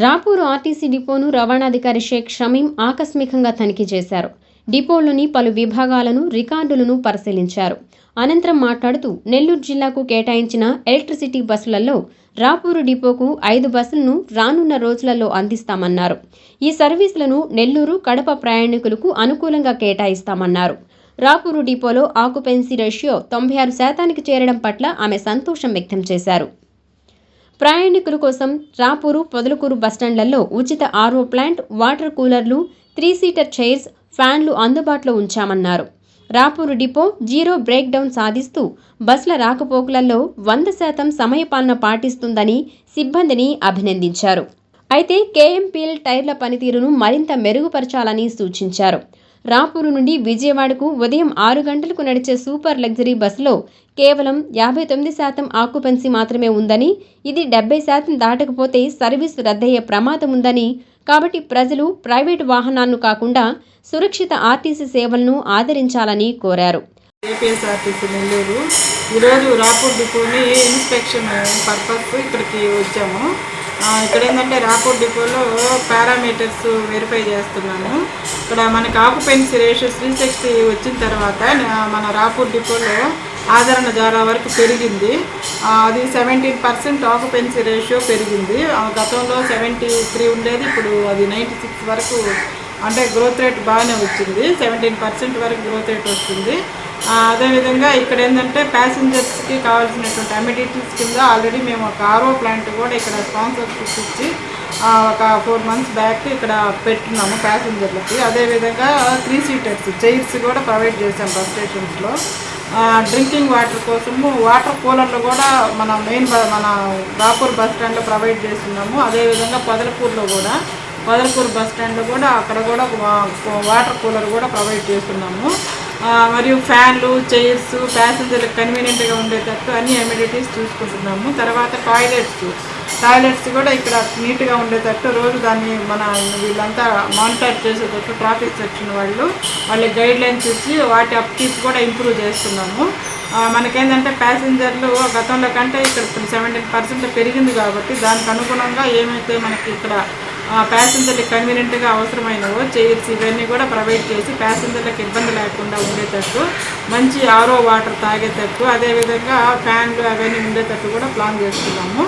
Rapur RTC డిపోను రవాణాధికారి Sheikh Shamim ఆకస్మికంగా తనిఖీ చేశారు. డిపోలోని పలు విభాగాలను, రికార్డులను పరిశీలించారు. అనంతరం మాట్లాడుతూ నెల్లూరు జిల్లాకు కేటాయించిన ఎలక్ట్రిసిటీ బస్సులలో రాపూరు డిపోకు 5 బస్సులను రానున్న రోజులలో అందిస్తామన్నారు. ఈ సర్వీసులను నెల్లూరు, కడప ప్రయాణికులకు అనుకూలంగా కేటాయిస్తామన్నారు. రాపూరు డిపోలో ఆక్యుపెన్సీ రేషియో 96% చేరడం పట్ల ఆమె సంతోషం వ్యక్తం చేశారు. ప్రయాణికుల కోసం రాపూరు, పొదలకూరు బస్టాండ్లలో ఉచిత ఆర్ఓ ప్లాంట్, వాటర్ కూలర్లు, 3 సీటర్ చైర్స్, ఫ్యాన్లు అందుబాటులో ఉంచామన్నారు. Rapur depot zero breakdown సాధిస్తూ బస్సుల రాకపోకలలో 100% సమయపాలన పాటిస్తుందని సిబ్బందిని అభినందించారు. అయితే కేఎంపీఎల్ టైర్ల పనితీరును మరింత మెరుగుపరచాలని సూచించారు. రాపూరు నుండి విజయవాడకు ఉదయం 6 గంటలకు నడిచే సూపర్ లగ్జరీ బస్సులో కేవలం 59% ఆక్యుపెన్సీ మాత్రమే ఉందని, ఇది 70% దాటకపోతే సర్వీసు రద్దయ్యే ప్రమాదం ఉందని, కాబట్టి ప్రజలు ప్రైవేటు వాహనాలను కాకుండా సురక్షిత ఆర్టీసీ సేవలను ఆదరించాలని కోరారు. ఏపీఎస్ఆర్టీసీ నెల్లూరు ఈరోజు రాపూర్ డిపోని ఇన్స్పెక్షన్ పర్పస్ ఇక్కడికి వచ్చాము. ఇక్కడ ఏంటంటే రాపూర్ డిపోలో పారామీటర్స్ వెరిఫై చేస్తున్నాను. ఇక్కడ మనకి ఆక్యుపెన్సీ రేషియో 360 వచ్చిన తర్వాత మన రాపూర్ డిపోలో ఆదరణ ద్వారా వరకు పెరిగింది. అది 17% ఆక్యుపెన్సీ రేషియో పెరిగింది. గతంలో 73 ఉండేది, ఇప్పుడు అది 96 వరకు, అంటే గ్రోత్ రేట్ బాగానే వచ్చింది. 17% వరకు గ్రోత్ రేట్ వస్తుంది. అదేవిధంగా ఇక్కడ ఏంటంటే ప్యాసింజర్స్కి కావాల్సినటువంటి అమ్యూనిటీస్ కింద ఆల్రెడీ మేము ఒక ఆర్ఓ ప్లాంట్ కూడా ఇక్కడ స్పాన్సర్షిప్ ఇచ్చి ఒక 4 months బ్యాక్ ఇక్కడ పెట్టున్నాము ప్యాసింజర్లకి. అదేవిధంగా 3 సీటర్స్ చైర్స్ కూడా ప్రొవైడ్ చేసాం బస్ స్టేషన్స్లో. డ్రింకింగ్ వాటర్ కోసము వాటర్ కూలర్లు కూడా మన రాపూర్ బస్ స్టాండ్లో ప్రొవైడ్ చేస్తున్నాము. అదేవిధంగా పొదలకూరు బస్ స్టాండ్లో కూడా అక్కడ కూడా వాటర్ కూలర్ కూడా ప్రొవైడ్ చేస్తున్నాము. మరియు ఫ్యాన్లు, చైర్స్ ప్యాసింజర్లకు కన్వీనియంట్గా ఉండేటట్టు అన్ని అమ్యూనిటీస్ చూసుకుంటున్నాము. తర్వాత టాయిలెట్స్ కూడా ఇక్కడ నీట్గా ఉండేటట్టు రోజు దాన్ని వీళ్ళంతా మానిటర్ చేసేటట్టు ట్రాఫిక్ సెక్షన్ వాళ్ళకి గైడ్లైన్స్ ఇచ్చి వాటి అప్కీప్ కూడా ఇంప్రూవ్ చేస్తున్నాము. మనకేంటంటే ప్యాసింజర్లు గతంలో కంటే ఇక్కడ 17% పెరిగింది కాబట్టి దానికి అనుగుణంగా ఏమైతే మనకి ఇక్కడ ప్యాసింజర్లకు కన్వీనియంట్గా అవసరమైనవో చైర్స్ ఇవన్నీ కూడా ప్రొవైడ్ చేసి ప్యాసింజర్లకు ఇబ్బంది లేకుండా ఉండేటట్టు, మంచి ఆర్ఓ వాటర్ తాగేటట్టు, అదేవిధంగా ఫ్యాన్లు అవన్నీ ఉండేటట్టు కూడా ప్లాన్ చేస్తున్నాము.